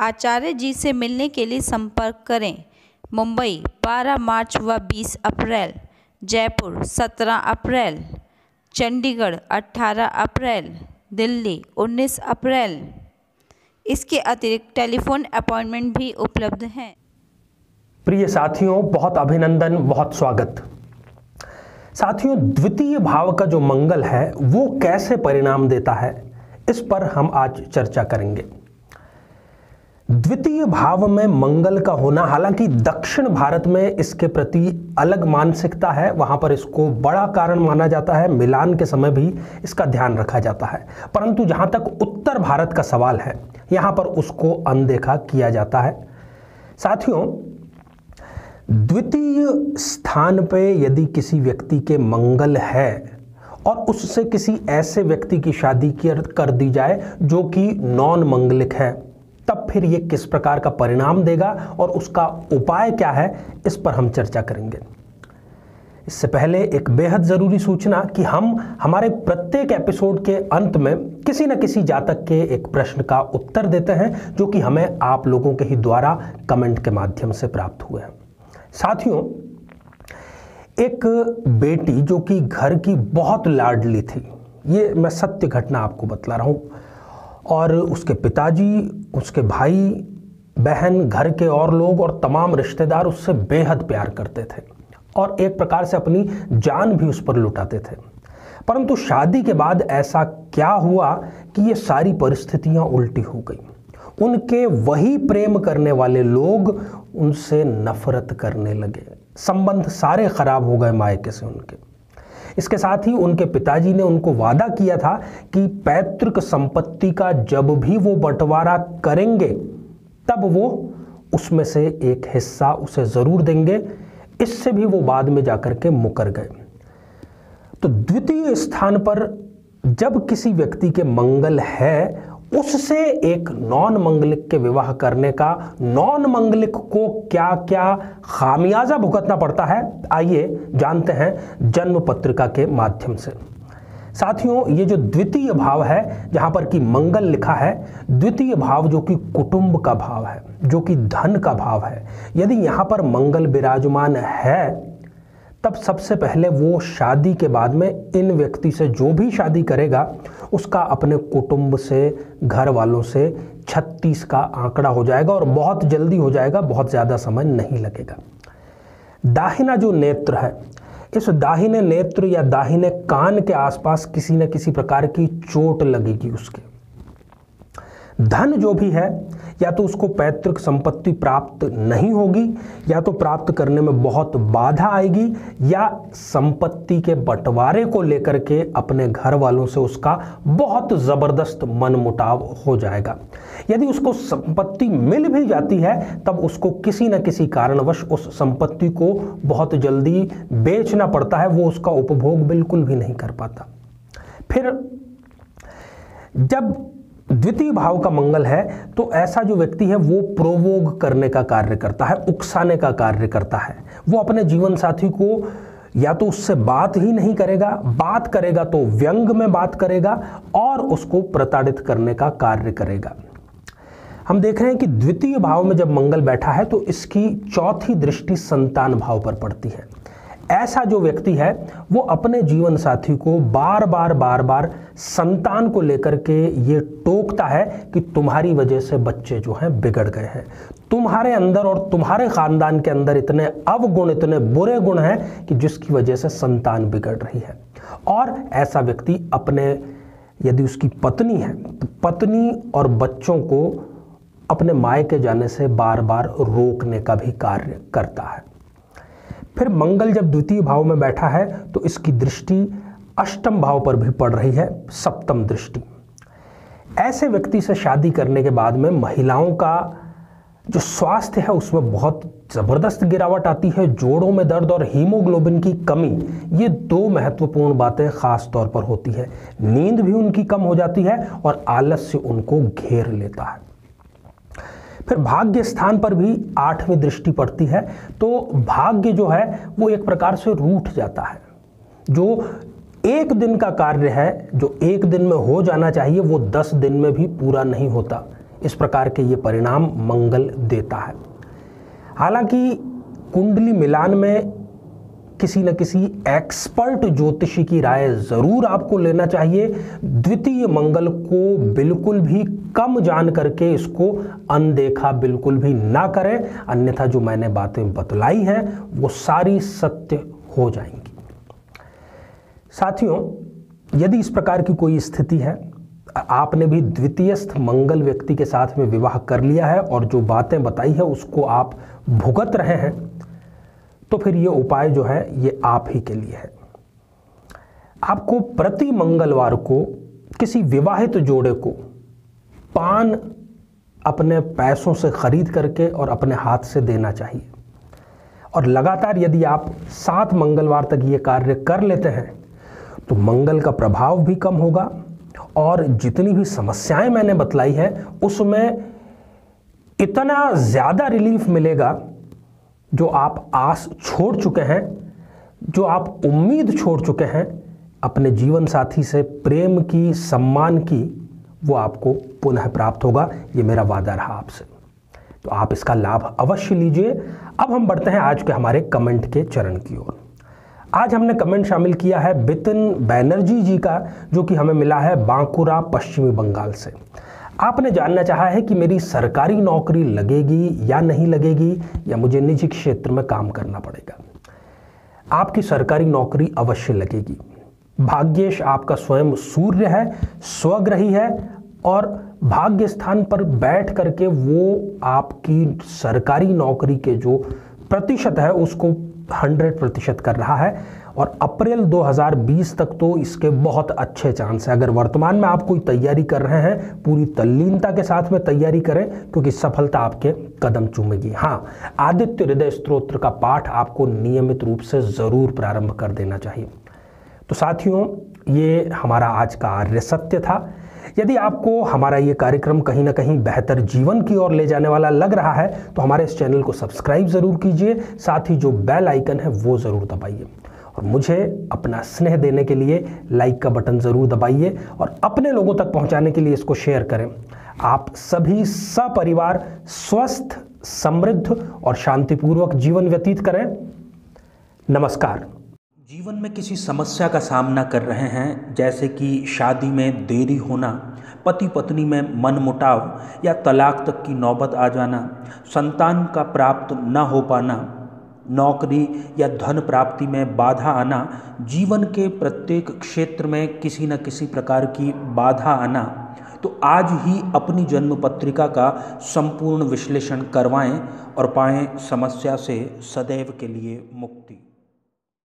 आचार्य जी से मिलने के लिए संपर्क करें। मुंबई 12 मार्च व 20 अप्रैल, जयपुर 17 अप्रैल, चंडीगढ़ 18 अप्रैल, दिल्ली 19 अप्रैल। इसके अतिरिक्त टेलीफोन अपॉइंटमेंट भी उपलब्ध हैं। प्रिय साथियों, बहुत अभिनंदन, बहुत स्वागत। साथियों, द्वितीय भाव का जो मंगल है वो कैसे परिणाम देता है, इस पर हम आज चर्चा करेंगे। द्वितीय भाव में मंगल का होना, हालांकि दक्षिण भारत में इसके प्रति अलग मानसिकता है, वहां पर इसको बड़ा कारण माना जाता है, मिलान के समय भी इसका ध्यान रखा जाता है। परंतु जहां तक उत्तर भारत का सवाल है, यहां पर उसको अनदेखा किया जाता है। साथियों, द्वितीय स्थान पे यदि किसी व्यक्ति के मंगल है और उससे किसी ऐसे व्यक्ति की शादी कर दी जाए जो कि नॉन मंगलिक है, तब फिर ये किस प्रकार का परिणाम देगा और उसका उपाय क्या है, इस पर हम चर्चा करेंगे। इससे पहले एक बेहद जरूरी सूचना कि हम हमारे प्रत्येक एपिसोड के अंत में किसी न किसी जातक के एक प्रश्न का उत्तर देते हैं, जो कि हमें आप लोगों के ही द्वारा कमेंट के माध्यम से प्राप्त हुए हैं। साथियों, एक बेटी जो कि घर की बहुत लाडली थी, ये मैं सत्य घटना आपको बतला रहा हूं, और उसके पिताजी, उसके भाई बहन, घर के और लोग और तमाम रिश्तेदार उससे बेहद प्यार करते थे और एक प्रकार से अपनी जान भी उस पर लुटाते थे। परंतु शादी के बाद ऐसा क्या हुआ कि ये सारी परिस्थितियां उल्टी हो गई। उनके वही प्रेम करने वाले लोग उनसे नफरत करने लगे, संबंध सारे खराब हो गए मायके से उनके। इसके साथ ही उनके पिताजी ने उनको वादा किया था कि पैतृक संपत्ति का जब भी वो बंटवारा करेंगे तब वो उसमें से एक हिस्सा उसे जरूर देंगे। इससे भी वो बाद में जाकर के मुकर गए। तो द्वितीय स्थान पर जब किसी व्यक्ति के मंगल है, उससे एक नॉन मंगलिक के विवाह करने का नॉन मंगलिक को क्या क्या खामियाजा भुगतना पड़ता है, आइए जानते हैं जन्म पत्रिका के माध्यम से। साथियों, ये जो द्वितीय भाव है जहां पर कि मंगल लिखा है, द्वितीय भाव जो कि कुटुंब का भाव है, जो कि धन का भाव है, यदि यहां पर मंगल विराजमान है, तब सबसे पहले वो शादी के बाद में इन व्यक्ति से जो भी शादी करेगा उसका अपने कुटुंब से, घर वालों से 36 का आंकड़ा हो जाएगा और बहुत जल्दी हो जाएगा, बहुत ज़्यादा समय नहीं लगेगा। दाहिना जो नेत्र है, इस दाहिने नेत्र या दाहिने कान के आसपास किसी न किसी प्रकार की चोट लगेगी उसके। धन जो भी है, या तो उसको पैतृक संपत्ति प्राप्त नहीं होगी, या तो प्राप्त करने में बहुत बाधा आएगी, या संपत्ति के बंटवारे को लेकर के अपने घर वालों से उसका बहुत जबरदस्त मनमुटाव हो जाएगा। यदि उसको संपत्ति मिल भी जाती है, तब उसको किसी न किसी कारणवश उस संपत्ति को बहुत जल्दी बेचना पड़ता है, वो उसका उपभोग बिल्कुल भी नहीं कर पाता। फिर जब द्वितीय भाव का मंगल है, तो ऐसा जो व्यक्ति है वो प्रोवोग करने का कार्य करता है, उकसाने का कार्य करता है। वो अपने जीवन साथी को या तो उससे बात ही नहीं करेगा, बात करेगा तो व्यंग में बात करेगा और उसको प्रताड़ित करने का कार्य करेगा। हम देख रहे हैं कि द्वितीय भाव में जब मंगल बैठा है तो इसकी चौथी दृष्टि संतान भाव पर पड़ती है। ऐसा जो व्यक्ति है वो अपने जीवन साथी को बार बार संतान को लेकर के ये टोकता है कि तुम्हारी वजह से बच्चे जो हैं बिगड़ गए हैं, तुम्हारे अंदर और तुम्हारे खानदान के अंदर इतने अवगुण, इतने बुरे गुण हैं कि जिसकी वजह से संतान बिगड़ रही है। और ऐसा व्यक्ति अपने, यदि उसकी पत्नी है तो पत्नी और बच्चों को अपने मायके जाने से बार बार रोकने का भी कार्य करता है। फिर मंगल जब द्वितीय भाव में बैठा है तो इसकी दृष्टि अष्टम भाव पर भी पड़ रही है, सप्तम दृष्टि। ऐसे व्यक्ति से शादी करने के बाद में महिलाओं का जो स्वास्थ्य है उसमें बहुत ज़बरदस्त गिरावट आती है। जोड़ों में दर्द और हीमोग्लोबिन की कमी, ये दो महत्वपूर्ण बातें खास तौर पर होती है। नींद भी उनकी कम हो जाती है और आलस्य उनको घेर लेता है। फिर भाग्य स्थान पर भी 8वीं दृष्टि पड़ती है, तो भाग्य जो है वो एक प्रकार से रूठ जाता है। जो एक दिन का कार्य है, जो एक दिन में हो जाना चाहिए, वो 10 दिन में भी पूरा नहीं होता। इस प्रकार के ये परिणाम मंगल देता है। हालांकि कुंडली मिलान में किसी न किसी एक्सपर्ट ज्योतिषी की राय जरूर आपको लेना चाहिए। द्वितीय मंगल को बिल्कुल भी कम जान करके इसको अनदेखा बिल्कुल भी ना करें, अन्यथा जो मैंने बातें बतलाई हैं वो सारी सत्य हो जाएंगी। साथियों, यदि इस प्रकार की कोई स्थिति है, आपने भी द्वितीयस्थ मंगल व्यक्ति के साथ में विवाह कर लिया है और जो बातें बताई है उसको आप भुगत रहे हैं, तो फिर ये उपाय जो है ये आप ही के लिए है। आपको प्रति मंगलवार को किसी विवाहित जोड़े को पान अपने पैसों से खरीद करके और अपने हाथ से देना चाहिए। और लगातार यदि आप 7 मंगलवार तक ये कार्य कर लेते हैं तो मंगल का प्रभाव भी कम होगा और जितनी भी समस्याएं मैंने बतलाई है उसमें इतना ज़्यादा रिलीफ मिलेगा जो आप आस छोड़ चुके हैं, जो आप उम्मीद छोड़ चुके हैं अपने जीवन साथी से प्रेम की, सम्मान की, वो आपको पुनः प्राप्त होगा। ये मेरा वादा रहा आपसे, तो आप इसका लाभ अवश्य लीजिए। अब हम बढ़ते हैं आज के हमारे कमेंट के चरण की ओर। आज हमने कमेंट शामिल किया है बिपिन बैनर्जी जी का, जो कि हमें मिला है बांकुरा, पश्चिमी बंगाल से। आपने जानना चाहा है कि मेरी सरकारी नौकरी लगेगी या नहीं लगेगी, या मुझे निजी क्षेत्र में काम करना पड़ेगा। आपकी सरकारी नौकरी अवश्य लगेगी। भाग्येश आपका स्वयं सूर्य है, स्वग्रही है और भाग्य स्थान पर बैठ करके वो आपकी सरकारी नौकरी के जो प्रतिशत है उसको 100% कर रहा है। और अप्रैल 2020 तक तो इसके बहुत अच्छे चांस है। अगर वर्तमान में आप कोई तैयारी कर रहे हैं, पूरी तल्लीनता के साथ में तैयारी करें, क्योंकि सफलता आपके कदम चूमेगी। हाँ, आदित्य हृदय स्तोत्र का पाठ आपको नियमित रूप से जरूर प्रारंभ कर देना चाहिए। तो साथियों, ये हमारा आज का आर्य सत्य था। यदि आपको हमारा ये कार्यक्रम कहीं ना कहीं बेहतर जीवन की ओर ले जाने वाला लग रहा है तो हमारे इस चैनल को सब्सक्राइब जरूर कीजिए, साथ ही जो बेल आइकन है वो जरूर दबाइए और मुझे अपना स्नेह देने के लिए लाइक का बटन जरूर दबाइए और अपने लोगों तक पहुंचाने के लिए इसको शेयर करें। आप सभी सपरिवार स्वस्थ, समृद्ध और शांतिपूर्वक जीवन व्यतीत करें। नमस्कार। जीवन में किसी समस्या का सामना कर रहे हैं, जैसे कि शादी में देरी होना, पति पत्नी में मनमुटाव या तलाक तक की नौबत आ जाना, संतान का प्राप्त न हो पाना, नौकरी या धन प्राप्ति में बाधा आना, जीवन के प्रत्येक क्षेत्र में किसी न किसी प्रकार की बाधा आना, तो आज ही अपनी जन्म पत्रिका का संपूर्ण विश्लेषण करवाएं और पाएं समस्या से सदैव के लिए मुक्ति।